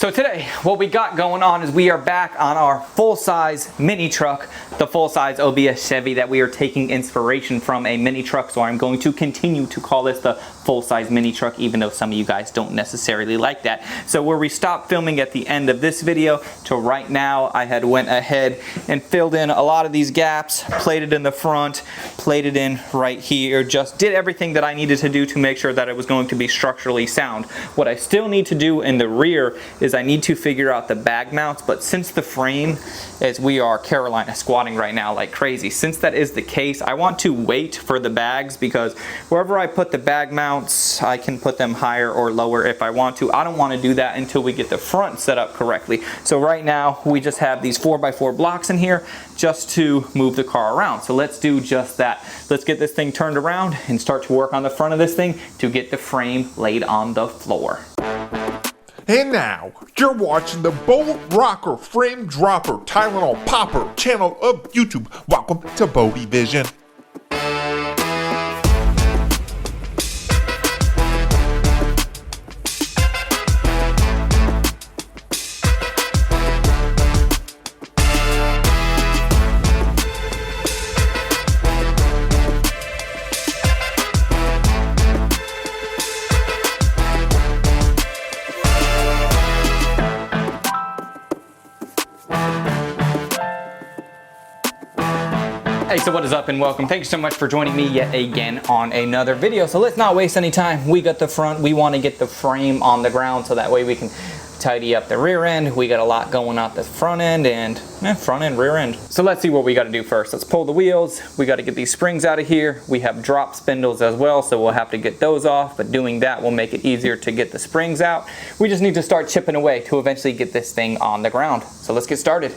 So today, what we got going on is we are back on our full-size mini truck, the full-size OBS Chevy that we are taking inspiration from a mini truck. So I'm going to continue to call this the full-size mini truck, even though some of you guys don't necessarily like that. So where we stopped filming at the end of this video to right now, I had went ahead and filled in a lot of these gaps, plated in the front, plated in right here, just did everything that I needed to do to make sure that it was going to be structurally sound. What I still need to do in the rear is I need to figure out the bag mounts, but since the frame, as we are Carolina squatting right now like crazy, since that is the case, I want to wait for the bags, because wherever I put the bag mounts, I can put them higher or lower if I want to. I don't want to do that until we get the front set up correctly. So right now, we just have these 4x4 blocks in here just to move the car around. So let's do just that. Let's get this thing turned around and start to work on the front of this thing to get the frame laid on the floor. And now, you're watching the Bolt Rocker Frame Dropper Tylenol Popper channel of YouTube. Welcome to Bodie Vision. Hey, so what is up and welcome. Thank you so much for joining me yet again on another video. So let's not waste any time. We got the front, we want to get the frame on the ground so that way we can tidy up the rear end. We got a lot going on the front end and front end, rear end. So let's see what we got to do first. Let's pull the wheels. We got to get these springs out of here. We have drop spindles as well, so we'll have to get those off, but doing that will make it easier to get the springs out. We just need to start chipping away to eventually get this thing on the ground. So let's get started.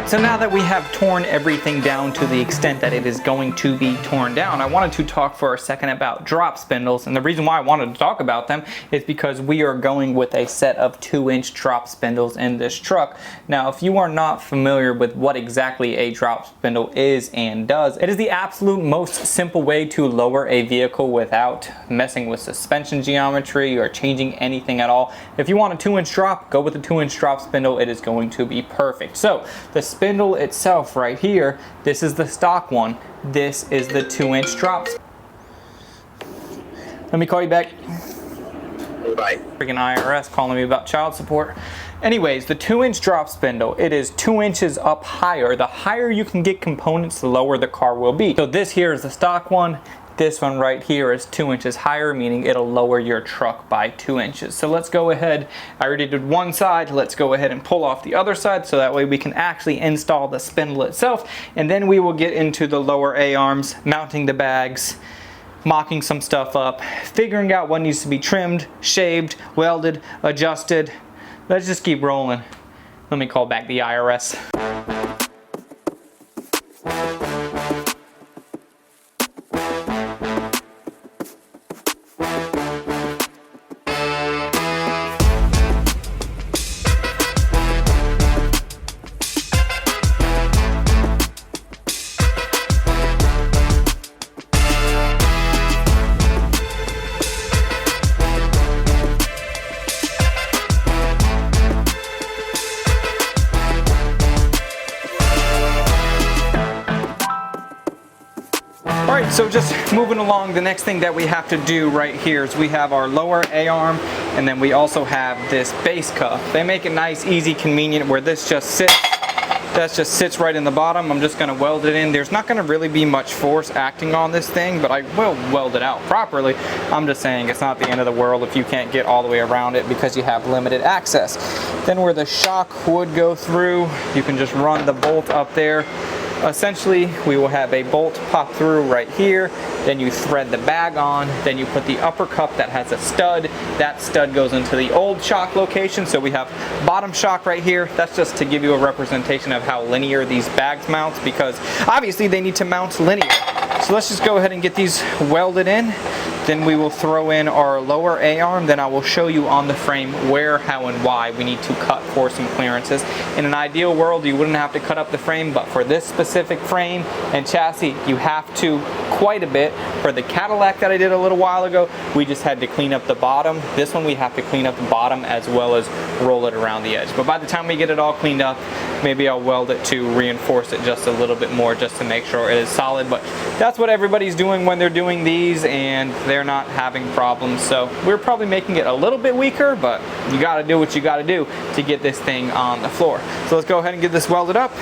So now that we have torn everything down to the extent that it is going to be torn down, I wanted to talk for a second about drop spindles. And the reason why I wanted to talk about them is because we are going with a set of 2-inch drop spindles in this truck. Now, if you are not familiar with what exactly a drop spindle is and does, it is the absolute most simple way to lower a vehicle without messing with suspension geometry or changing anything at all. If you want a 2-inch drop, go with a 2-inch drop spindle. It is going to be perfect. So the spindle itself right here, this is the stock one. This is the 2-inch drops. Let me call you back. Bye. Freaking IRS calling me about child support. Anyways, the 2-inch drop spindle, it is 2 inches up higher. The higher you can get components, the lower the car will be. So this here is the stock one. This one right here is 2 inches higher, meaning it'll lower your truck by 2 inches. So let's go ahead. I already did one side. Let's go ahead and pull off the other side so that way we can actually install the spindle itself. And then we will get into the lower A-arms, mounting the bags, mocking some stuff up, figuring out what needs to be trimmed, shaved, welded, adjusted. Let's just keep rolling. Let me call back the IRS. So just moving along, the next thing that we have to do right here is we have our lower A-arm, and then we also have this base cuff. They make it nice, easy, convenient, where this just sits. That just sits right in the bottom. I'm just gonna weld it in. There's not gonna really be much force acting on this thing, but I will weld it out properly. I'm just saying it's not the end of the world if you can't get all the way around it because you have limited access. Then where the shock would go through, you can just run the bolt up there. Essentially, we will have a bolt pop through right here, then you thread the bag on, then you put the upper cup that has a stud. That stud goes into the old shock location, so we have bottom shock right here. That's just to give you a representation of how linear these bags mount, because obviously they need to mount linear. So let's just go ahead and get these welded in. Then we will throw in our lower A-arm. Then I will show you on the frame where, how, and why we need to cut for some clearances. In an ideal world, you wouldn't have to cut up the frame, but for this specific frame and chassis, you have to quite a bit. For the Cadillac that I did a little while ago, we just had to clean up the bottom. This one we have to clean up the bottom as well as roll it around the edge. But by the time we get it all cleaned up, maybe I'll weld it to reinforce it just a little bit more just to make sure it is solid. But that's what everybody's doing when they're doing these, and they're not having problems. So we're probably making it a little bit weaker, but you got to do what you got to do to get this thing on the floor. So let's go ahead and get this welded up,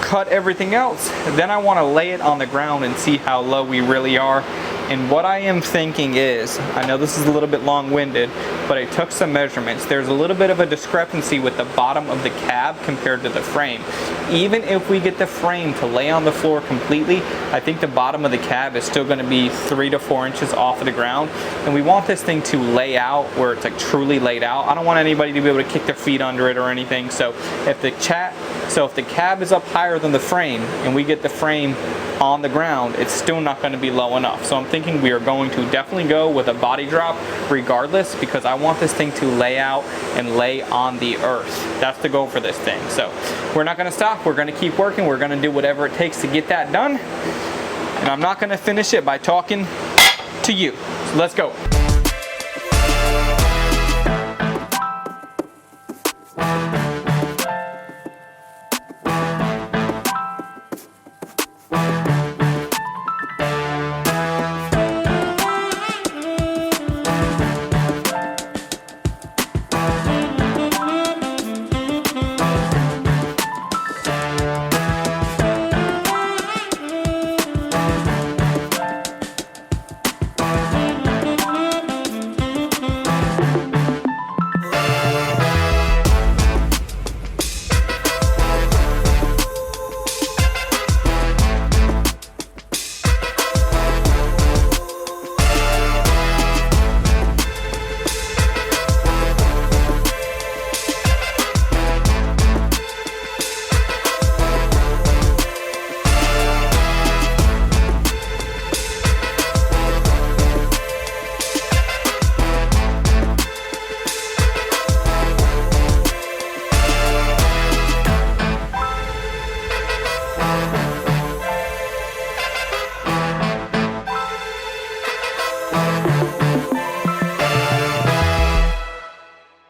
cut everything else. Then I want to lay it on the ground and see how low we really are. And what I am thinking is, I know this is a little bit long-winded, but I took some measurements. There's a little bit of a discrepancy with the bottom of the cab compared to the frame. Even if we get the frame to lay on the floor completely, I think the bottom of the cab is still going to be 3 to 4 inches off of the ground. And we want this thing to lay out where it's like truly laid out. I don't want anybody to be able to kick their feet under it or anything. So if the cab is up higher than the frame and we get the frame on the ground, it's still not going to be low enough. So I'm thinking we are going to definitely go with a body drop regardless, because I want this thing to lay out and lay on the earth. That's the goal for this thing. So we're not going to stop. We're going to keep working. We're going to do whatever it takes to get that done. And I'm not going to finish it by talking to you. So let's go.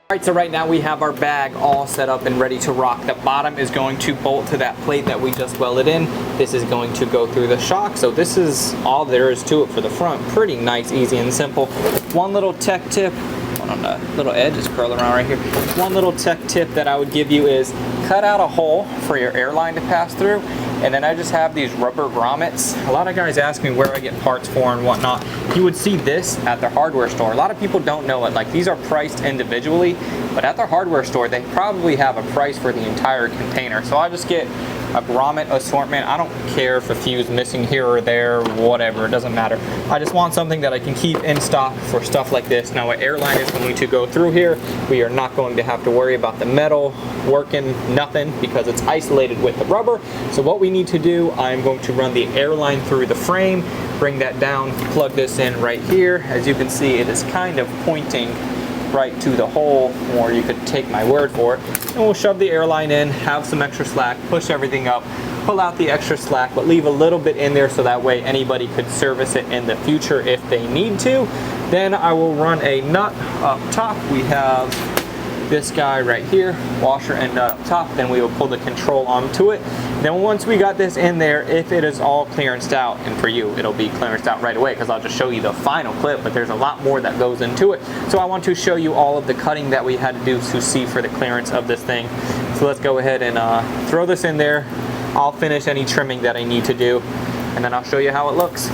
Alright, so right now we have our bag all set up and ready to rock. The bottom is going to bolt to that plate that we just welded in. This is going to go through the shock. So this is all there is to it for the front. Pretty nice, easy, and simple. One little tech tip, on the little edge is curling around right here. One little tech tip that I would give you is cut out a hole for your airline to pass through. And then I just have these rubber grommets. A lot of guys ask me where I get parts for and whatnot. You would see this at their hardware store. A lot of people don't know it. Like, these are priced individually, but at their hardware store, they probably have a price for the entire container. So I just get a grommet assortment. I don't care if a fuse missing here or there, whatever, it doesn't matter. I just want something that I can keep in stock for stuff like this. Now, an airline is going to go through here. We are not going to have to worry about the metal working, nothing, because it's isolated with the rubber. So what we need to do, I'm going to run the airline through the frame, bring that down, plug this in right here. As you can see, it is kind of pointing right to the hole, or you could take my word for it. And we'll shove the airline in, have some extra slack, push everything up, pull out the extra slack, but leave a little bit in there so that way anybody could service it in the future if they need to. Then I will run a nut up top. We have this guy right here, washer and nut up top. Then we will pull the control onto it. Then once we got this in there, if it is all clearanced out, and for you, it'll be clearanced out right away because I'll just show you the final clip, but there's a lot more that goes into it. So I want to show you all of the cutting that we had to do to see for the clearance of this thing. So let's go ahead and throw this in there. I'll finish any trimming that I need to do, and then I'll show you how it looks.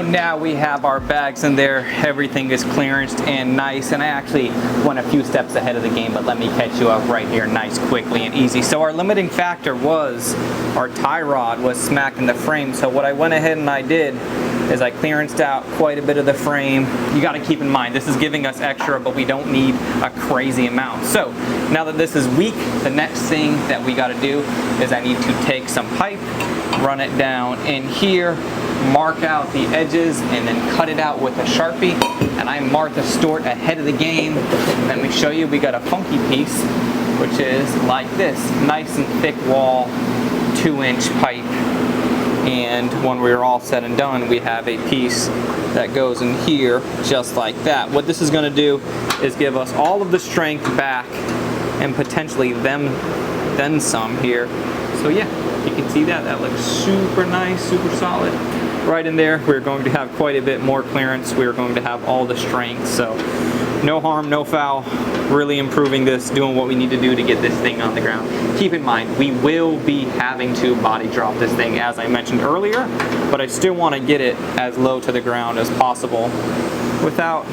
Now we have our bags in there, everything is clearanced and nice, and I actually went a few steps ahead of the game, but let me catch you up right here nice, quickly, and easy. So our limiting factor was our tie rod was smacked in the frame, so what I went ahead and I did is I clearanced out quite a bit of the frame. You got to keep in mind, this is giving us extra, but we don't need a crazy amount. So now that this is weak, the next thing that we got to do is I need to take some pipe, run it down in here, mark out the edges, and then cut it out with a Sharpie. And I marked the Stort ahead of the game. Let me show you, we got a funky piece, which is like this, nice and thick wall, 2-inch pipe. And when we're all said and done, we have a piece that goes in here just like that. What this is going to do is give us all of the strength back and potentially then some here. So yeah, you can see that. That looks super nice, super solid. Right in there, we're going to have quite a bit more clearance. We're going to have all the strength. So no harm, no foul. Really improving this, doing what we need to do to get this thing on the ground. Keep in mind, we will be having to body drop this thing, as I mentioned earlier, but I still want to get it as low to the ground as possible without,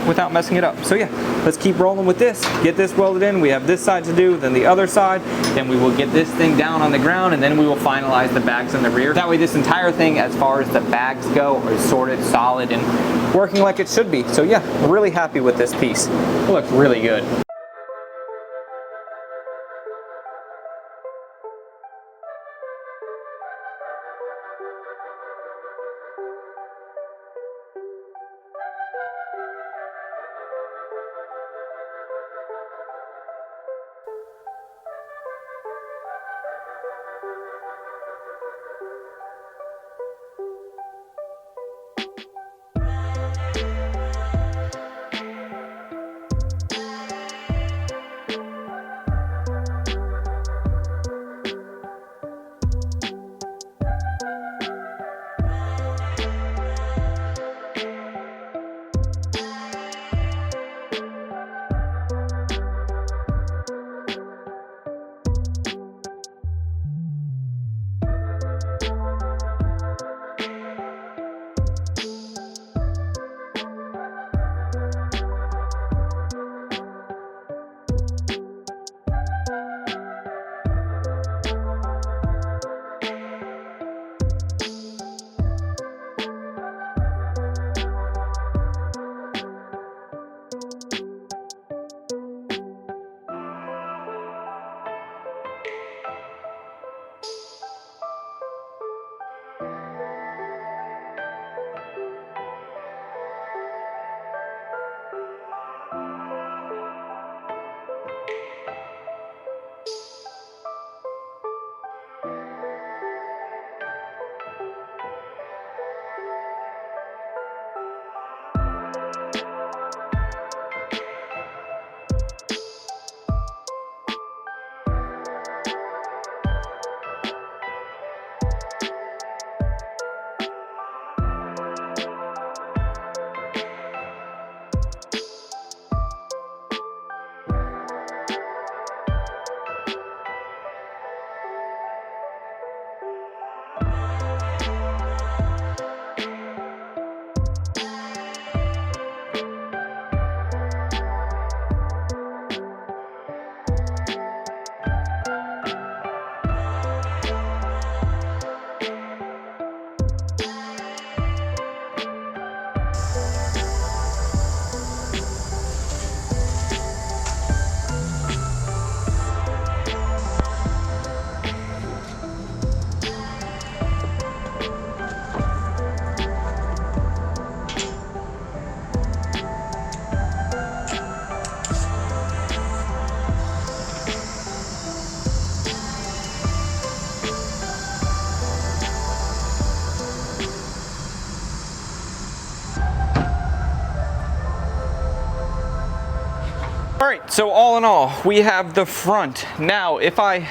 without messing it up. So yeah, let's keep rolling with this. Get this welded in. We have this side to do, then the other side. Then we will get this thing down on the ground, and then we will finalize the bags in the rear. That way this entire thing, as far as the bags go, is sorted, solid, and working like it should be. So yeah, really happy with this piece. It looks really good. right, so all in all, we have the front. Now, if I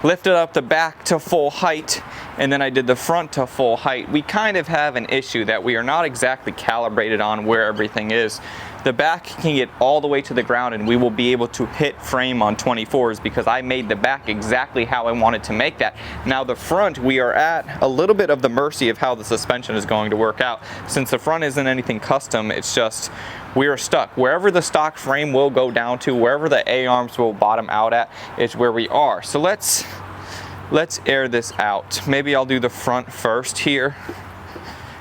lifted up the back to full height and then I did the front to full height, we kind of have an issue that we are not exactly calibrated on where everything is. The back can get all the way to the ground and we will be able to hit frame on 24s because I made the back exactly how I wanted to make that. Now the front, we are at a little bit of the mercy of how the suspension is going to work out. Since the front isn't anything custom, it's just we are stuck. Wherever the stock frame will go down to, wherever the A-arms will bottom out at, is where we are. So let's air this out. Maybe I'll do the front first here,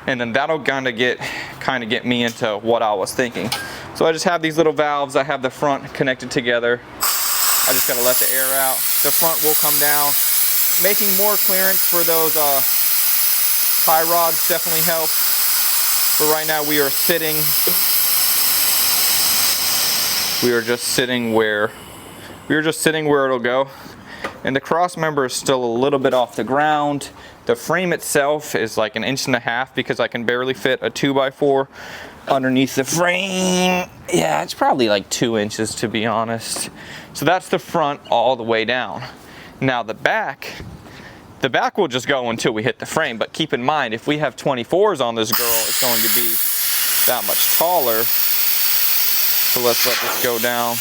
and then that'll kind of get me into what I was thinking. So I just have these little valves. I have the front connected together. I just gotta let the air out. The front will come down. Making more clearance for those tie rods definitely helps. But right now we are just sitting where it'll go. And the cross member is still a little bit off the ground. The frame itself is like 1.5 inches because I can barely fit a 2x4 underneath the frame. Yeah, it's probably like 2 inches to be honest. So that's the front all the way down. Now the back will just go until we hit the frame, but keep in mind, if we have 24s on this girl, it's going to be that much taller. So let's let this go down.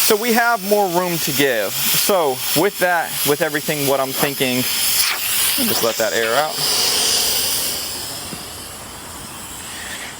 So we have more room to give. So with that, with everything, what I'm thinking, just let that air out.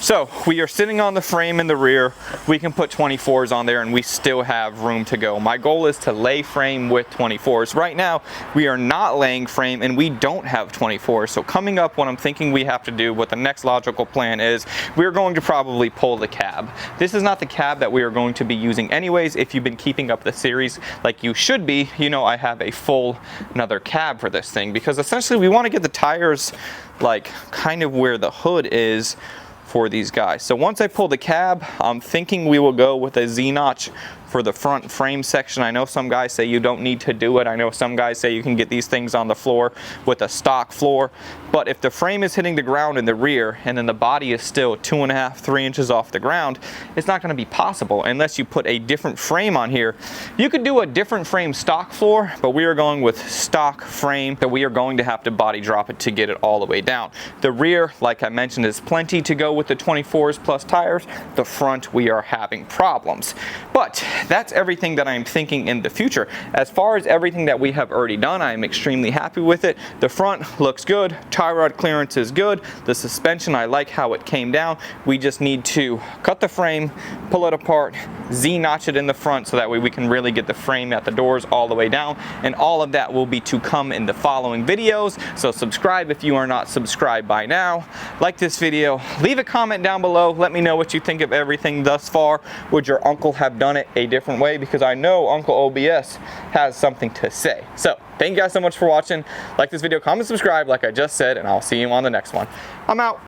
So we are sitting on the frame in the rear. We can put 24s on there and we still have room to go. My goal is to lay frame with 24s. Right now, we are not laying frame and we don't have 24s. So coming up, what I'm thinking we have to do, what the next logical plan is, we're going to probably pull the cab. This is not the cab that we are going to be using anyways. If you've been keeping up the series like you should be, you know I have a full another cab for this thing because essentially we want to get the tires like kind of where the hood is for these guys. So once I pull the cab, I'm thinking we will go with a Z-notch for the front frame section. I know some guys say you don't need to do it. I know some guys say you can get these things on the floor with a stock floor. But if the frame is hitting the ground in the rear and then the body is still 2.5, 3 inches off the ground, it's not going to be possible unless you put a different frame on here. You could do a different frame stock floor, but we are going with stock frame, that we are going to have to body drop it to get it all the way down. The rear, like I mentioned, is plenty to go with the 24s plus tires. The front, we are having problems. But that's everything that I'm thinking in the future. As far as everything that we have already done, I am extremely happy with it. The front looks good. Tie rod clearance is good. The suspension, I like how it came down. We just need to cut the frame, pull it apart, Z-notch it in the front so that way we can really get the frame at the doors all the way down. And all of that will be to come in the following videos. So subscribe if you are not subscribed by now. Like this video. Leave a comment down below. Let me know what you think of everything thus far. Would your uncle have done it a different way? Because I know Uncle OBS has something to say. So thank you guys so much for watching. Like this video, comment, subscribe like I just said, and I'll see you on the next one. I'm out.